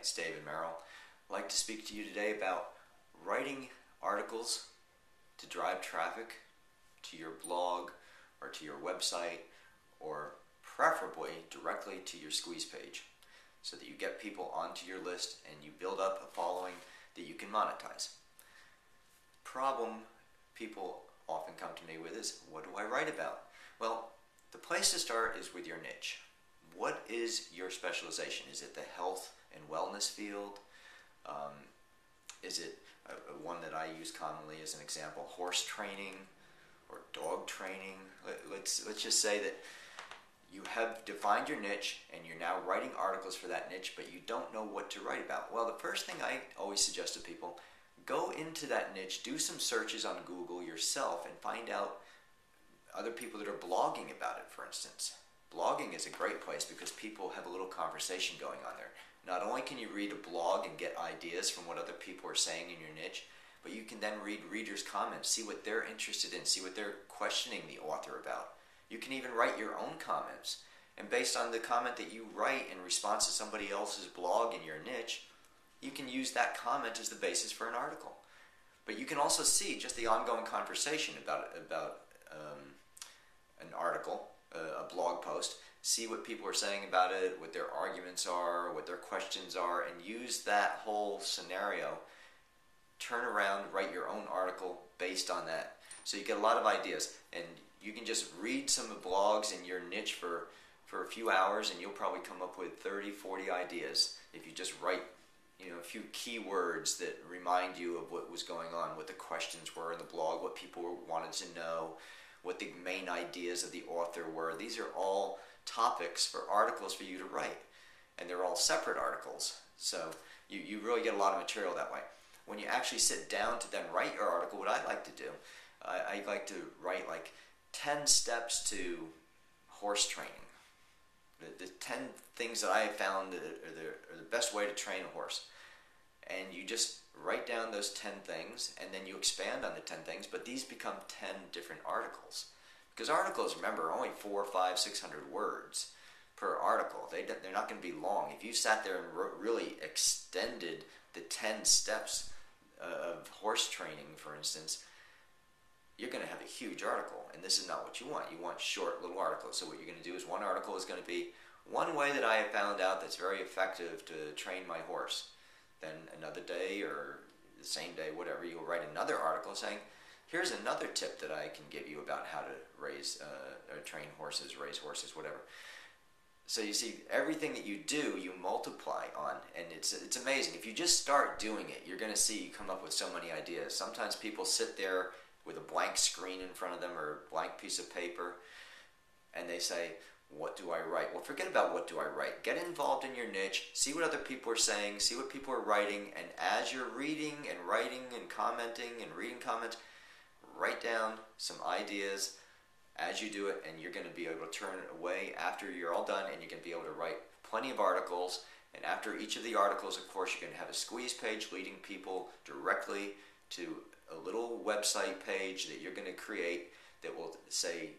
it's David Merrill. I'd like to speak to you today about writing articles to drive traffic to your blog or to your website, or preferably directly to your squeeze page, so that you get people onto your list and you build up a following that you can monetize. Problem people often come to me with is, what do I write about? Well, the place to start is with your niche. What is your specialization? Is it the health and wellness field? Is it one that I use commonly as an example, horse training or dog training? Let's just say that you have defined your niche and you're now writing articles for that niche, but you don't know what to write about. Well, the first thing I always suggest to people, go into that niche, do some searches on Google yourself and find out other people that are blogging about it, for instance. Blogging is a great place because people have a little conversation going on there. Not only can you read a blog and get ideas from what other people are saying in your niche, but you can then read readers' comments, see what they're interested in, see what they're questioning the author about. You can even write your own comments. And based on the comment that you write in response to somebody else's blog in your niche, you can use that comment as the basis for an article. But you can also see just the ongoing conversation about an article, a blog post, see what people are saying about it, what their arguments are, what their questions are, and use that whole scenario, turn around, write your own article based on that. So you get a lot of ideas, and you can just read some of the blogs in your niche for a few hours, and you'll probably come up with 30, 40 ideas if you just write a few keywords that remind you of what was going on, what the questions were in the blog, what people wanted to know, what the main ideas of the author were. These are all topics for articles for you to write, and they're all separate articles, so you really get a lot of material that way. When you actually sit down to then write your article, what I like to do, I like to write like 10 steps to horse training. The 10 things that I have found that are the best way to train a horse. And you just write down those 10 things, and then you expand on the 10 things, but these become 10 different articles. Because articles, remember, are only 400, 500, 600 words per article. They're not going to be long. If you sat there and really extended the 10 steps of horse training, for instance, you're going to have a huge article, and this is not what you want. You want short little articles. So what you're going to do is one article is going to be one way that I have found out that's very effective to train my horse. Then another day or the same day, whatever, you'll write another article saying, here's another tip that I can give you about how to train horses, raise horses, whatever. So you see, everything that you do, you multiply on, and it's amazing. If you just start doing it, you're going to see you come up with so many ideas. Sometimes people sit there with a blank screen in front of them or a blank piece of paper, and they say, what do I write? Well, forget about what do I write. Get involved in your niche, see what other people are saying, see what people are writing, and as you're reading and writing and commenting and reading comments, write down some ideas as you do it, and you're going to be able to turn it away after you're all done, and you're going to be able to write plenty of articles. And after each of the articles, of course, you're going to have a squeeze page leading people directly to a little website page that you're going to create that will say,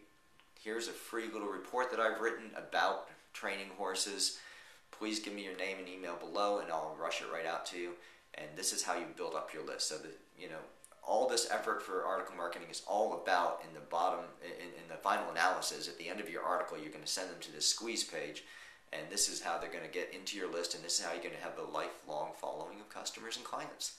here's a free little report that I've written about training horses. Please give me your name and email below, and I'll rush it right out to you. And this is how you build up your list. So that, all this effort for article marketing is all about in the bottom, in the final analysis, at the end of your article, you're going to send them to this squeeze page, and this is how they're going to get into your list, and this is how you're going to have a lifelong following of customers and clients.